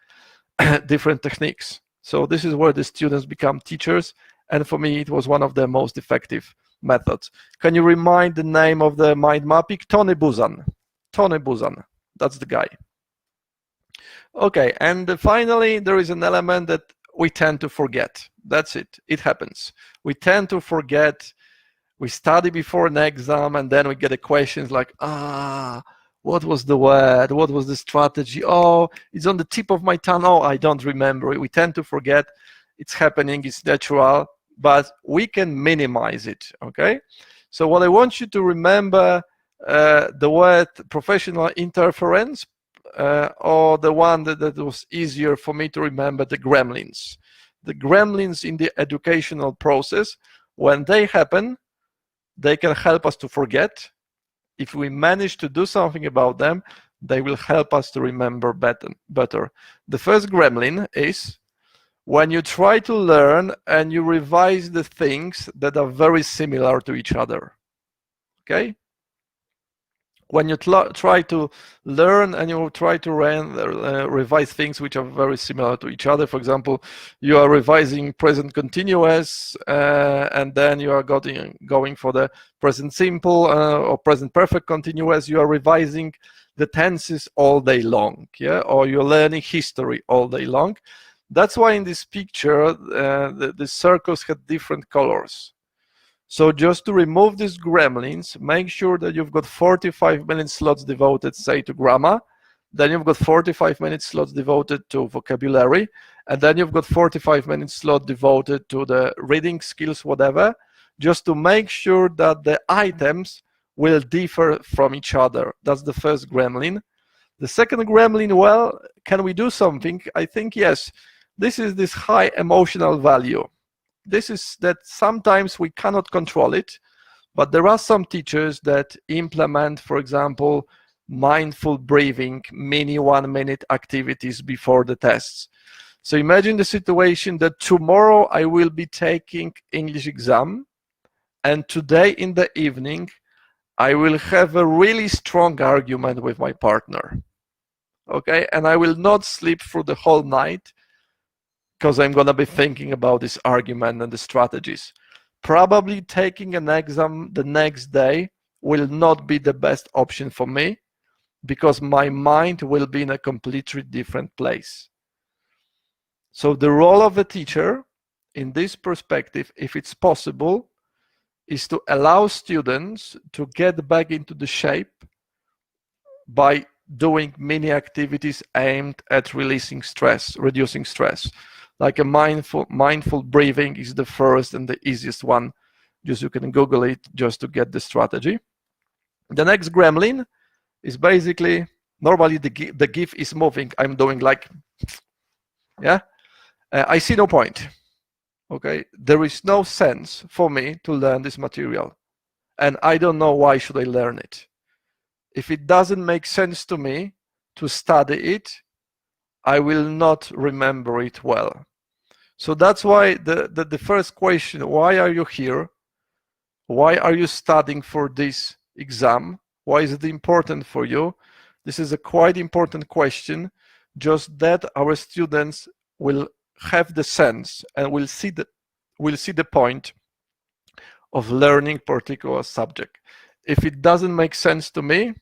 techniques. So this is where the students become teachers, and for me it was one of the most effective methods. Can you remind the name of the mind mapping? Tony Buzan. Tony Buzan, that's the guy. Okay, and finally there is an element that we tend to forget. That's it. It happens. We tend to forget. We study before an exam, and then we get the questions like, what was the word? What was the strategy? Oh, it's on the tip of my tongue. Oh, I don't remember it. We tend to forget. It's happening. It's natural, but we can minimize it, okay? So what I want you to remember, the word professional interference, or the one that was easier for me to remember, the gremlins. The gremlins in the educational process, when they happen, they can help us to forget. If we manage to do something about them, they will help us to remember better. The first gremlin is when you try to learn and you revise the things that are very similar to each other, okay? When you try to learn and you try to revise things which are very similar to each other. For example, you are revising present continuous, and then you are going for the present simple or present perfect continuous. You are revising the tenses all day long, yeah? Or you're learning history all day long. That's why in this picture, the circles had different colors. So just to remove these gremlins, make sure that you've got 45-minute slots devoted, say, to grammar. Then you've got 45-minute slots devoted to vocabulary. And then you've got 45-minute slot devoted to the reading skills, whatever, just to make sure that the items will differ from each other. That's the first gremlin. The second gremlin, well, can we do something? I think yes. This is this high emotional value. This is that sometimes we cannot control it, but there are some teachers that implement, for example, mindful breathing, mini 1-minute activities before the tests. So imagine the situation that tomorrow I will be taking English exam, and today in the evening I will have a really strong argument with my partner, okay? And I will not sleep through the whole night because I'm going to be thinking about this argument and the strategies. Probably taking an exam the next day will not be the best option for me because my mind will be in a completely different place. So the role of a teacher in this perspective, if it's possible, is to allow students to get back into the shape by doing mini activities aimed at releasing stress, reducing stress. Like a mindful breathing is the first and the easiest one. Just you can Google it just to get the strategy. The next gremlin is basically, normally the GIF is moving. I'm doing like, yeah. I see no point. Okay, there is no sense for me to learn this material. and I don't know why should I learn it. If it doesn't make sense to me to study it, I will not remember it well. So that's why the first question, why are you here? Why are you studying for this exam? Why is it important for you? This is a quite important question, just that our students will have the sense and will see the point of learning particular subject. If it doesn't make sense to me,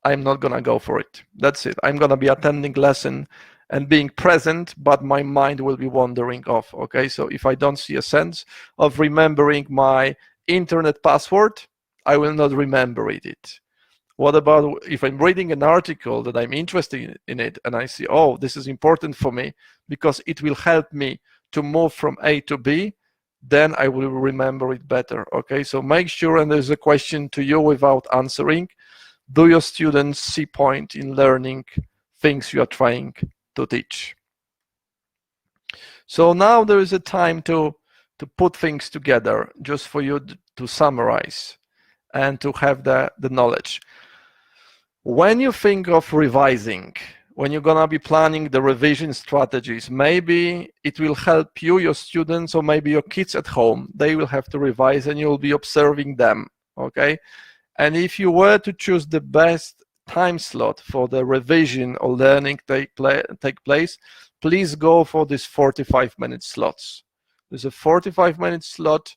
I'm not gonna go for it. That's it. I'm gonna be attending lesson and being present, but my mind will be wandering off. Okay, so if I don't see a sense of remembering my internet password, I will not remember it. What about if I'm reading an article that I'm interested in it and I see, oh, this is important for me because it will help me to move from A to B, then I will remember it better. Okay, so make sure, and there's a question to you without answering, do your students see point in learning things you are trying to teach? So now there is a time to put things together, just for you to summarize and to have the knowledge. When you think of revising, when you're gonna be planning the revision strategies, maybe it will help you, your students, or maybe your kids at home. They will have to revise and you'll be observing them, okay? And if you were to choose the best time slot for the revision or learning take place, please go for these 45-minute slots. There's a 45-minute slot,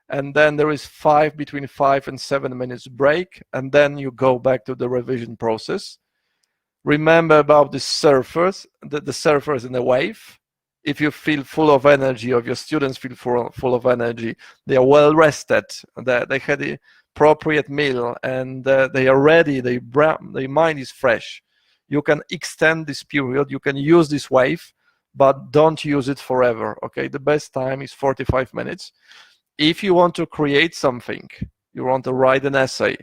and then there is between 5 and 7 minutes break, and then you go back to the revision process. Remember about the surfers, the surfers in the wave. If you feel full of energy, or if your students feel full of energy, they are well rested, they had the appropriate meal, and they are ready, their mind is fresh. You can extend this period, you can use this wave, but don't use it forever, okay? The best time is 45 minutes. If you want to create something, you want to write an essay,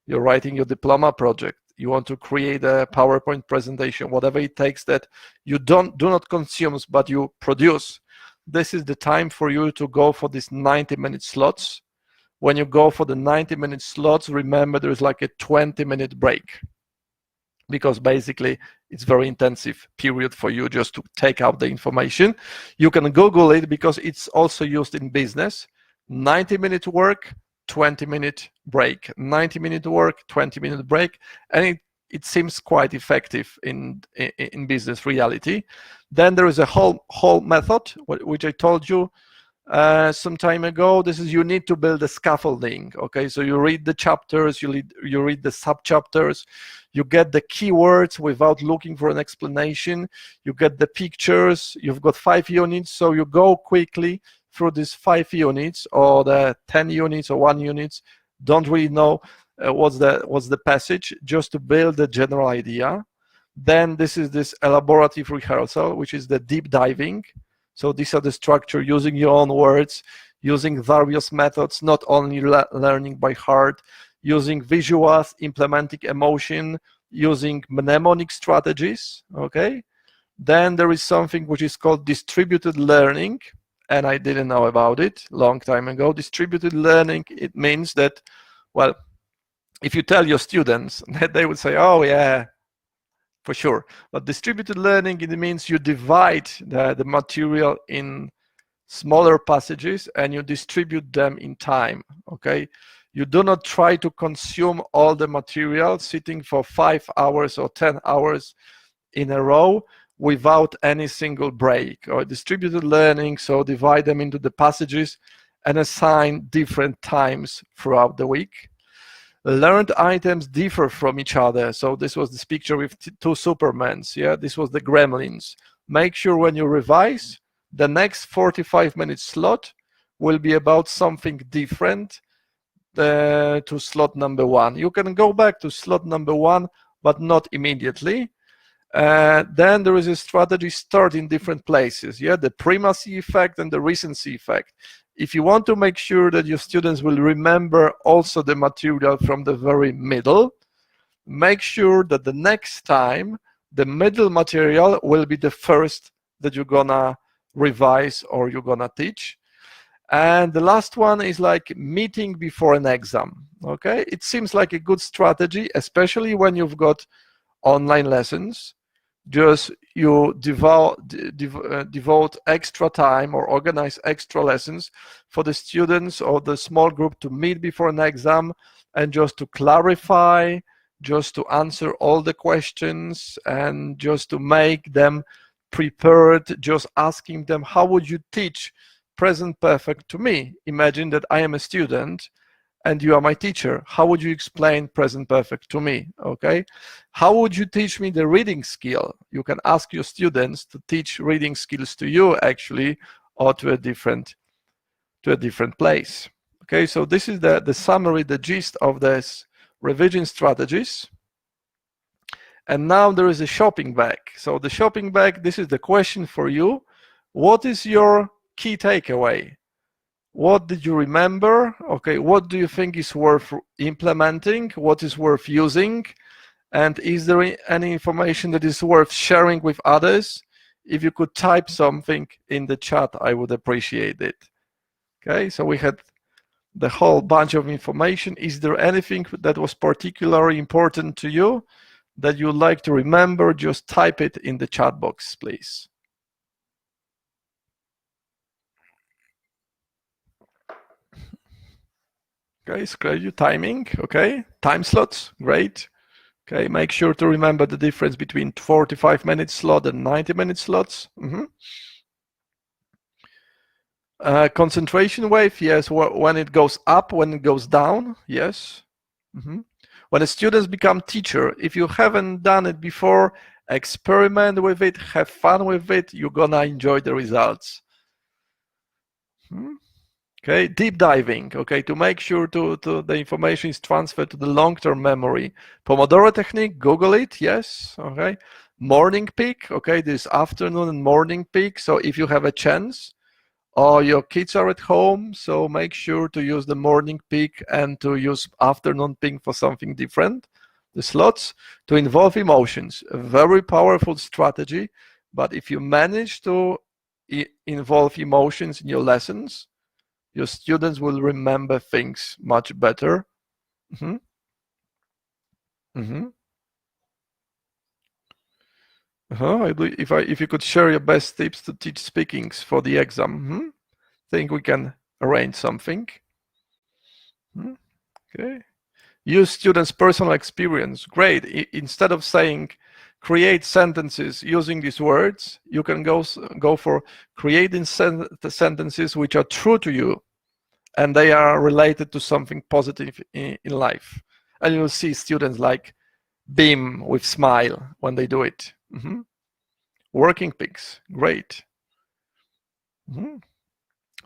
you're writing your diploma project, you want to create a PowerPoint presentation, whatever it takes that you do not consume, but you produce, this is the time for you to go for these 90-minute slots. When you go for the 90-minute slots, remember there is like a 20-minute break, because basically it's very intensive period for you just to take out the information. You can Google it because it's also used in business. 90-minute work, 20-minute break, 90-minute work, 20-minute break, and it seems quite effective in business reality. Then there is a whole method, which I told you some time ago. This is, you need to build a scaffolding, okay? So you read the chapters, you read the sub-chapters, you get the keywords without looking for an explanation, you get the pictures, you've got 5 units, so you go quickly through these 5 units, or the 10 units or 1 unit, don't really know what's the passage, just to build the general idea. Then this is this elaborative rehearsal, which is the deep diving. So these are the structure, using your own words, using various methods, not only learning by heart, using visuals, implementing emotion, using mnemonic strategies, okay? Then there is something which is called distributed learning, and I didn't know about it long time ago. Distributed learning, it means that, well, if you tell your students, they would say, oh yeah, for sure. But distributed learning, it means you divide the material in smaller passages and you distribute them in time, okay? You do not try to consume all the material sitting for 5 hours or 10 hours in a row without any single break. Or distributed learning, so divide them into the passages and assign different times throughout the week. Learned items differ from each other. So this was this picture with 2 Supermans. Yeah, this was the Gremlins. Make sure when you revise, the next 45-minute slot will be about something different to slot number 1. You can go back to slot number 1, but not immediately. Then there is a strategy, start in different places. Yeah, the primacy effect and the recency effect. If you want to make sure that your students will remember also the material from the very middle, make sure that the next time the middle material will be the first that you're gonna revise or you're gonna teach. And the last one is like meeting before an exam. Okay, it seems like a good strategy, especially when you've got online lessons. Just you devote extra time or organize extra lessons for the students or the small group to meet before an exam and just to clarify, just to answer all the questions and just to make them prepared, just asking them, how would you teach present perfect to me? Imagine that I am a student and you are my teacher. How would you explain present perfect to me? Okay. How would you teach me the reading skill? You can ask your students to teach reading skills to you actually, or to a different place. Okay, so this is the summary, the gist of this revision strategies. And now there is a shopping bag. So the shopping bag, this is the question for you. What is your key takeaway? What did you remember? Okay, what do you think is worth implementing? What is worth using? And is there any information that is worth sharing with others? If you could type something in the chat, I would appreciate it. Okay, so we had the whole bunch of information. Is there anything that was particularly important to you that you'd like to remember? Just type it in the chat box, please. Okay, schedule timing. Okay, time slots. Great. Okay, make sure to remember the difference between 45-minute slot and 90-minute slots. Concentration wave, yes. When it goes up, when it goes down, yes. When the students become teacher, if you haven't done it before, experiment with it, have fun with it, you're gonna enjoy the results. Okay, deep diving, okay, to make sure to the information is transferred to the long-term memory. Pomodoro Technique, Google it, yes, okay. Morning peak, okay, this afternoon and morning peak. So if you have a chance, or your kids are at home, so make sure to use the morning peak and to use afternoon peak for something different. The slots to involve emotions, a very powerful strategy. But if you manage to involve emotions in your lessons, your students will remember things much better. If you could share your best tips to teach speakings for the exam, think we can arrange something. Okay. Use students' personal experience. Great. Instead of saying create sentences using these words, you can go for creating sentences which are true to you and they are related to something positive in life. And you'll see students like beam with smile when they do it. Working pics. Great.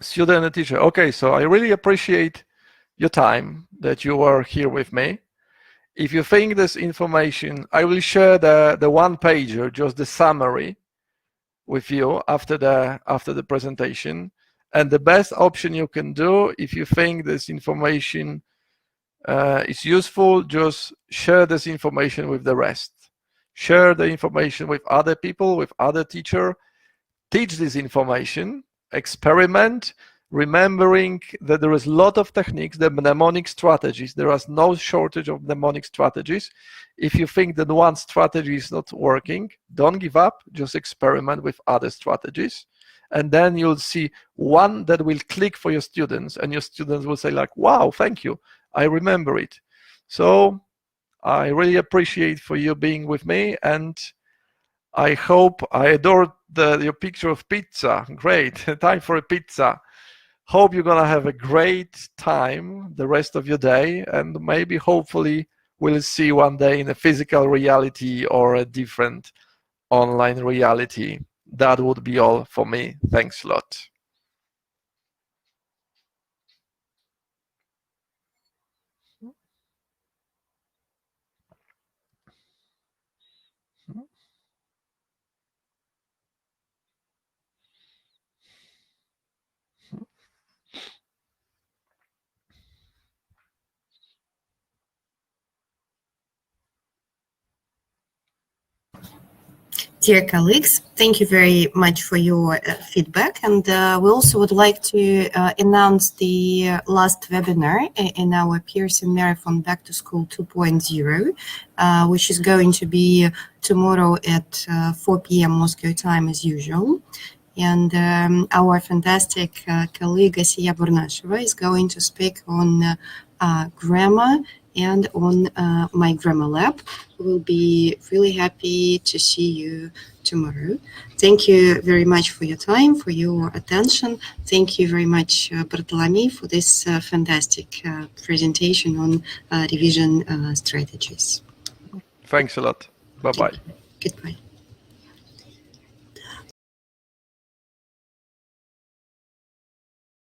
Student and teacher. Okay, so I really appreciate your time that you are here with me. If you think this information, I will share the one pager, just the summary with you after the presentation. And the best option you can do, if you think this information is useful, just share this information with the rest. Share the information with other people, with other teachers. Teach this information, experiment, remembering that there is a lot of techniques, the mnemonic strategies. There is no shortage of mnemonic strategies. If you think that one strategy is not working, don't give up, just experiment with other strategies. And then you'll see one that will click for your students, and your students will say like, wow, thank you, I remember it. So I really appreciate for you being with me, and I hope I adore your picture of pizza. Great, time for a pizza. Hope you're gonna have a great time the rest of your day, and maybe hopefully we'll see one day in a physical reality or a different online reality. That would be all for me. Thanks a lot. Dear colleagues, thank you very much for your feedback, and we also would like to announce the last webinar in our Pearson Marathon Back to School 2.0, which is going to be tomorrow at 4 p.m. Moscow time as usual. And our fantastic colleague Asiya Burnasheva is going to speak on grammar and on my grammar lab. We'll be really happy to see you tomorrow. Thank you very much for your time, for your attention. Thank you very much, Bartolomei, for this fantastic presentation on revision strategies. Thanks a lot. Bye-bye. Goodbye.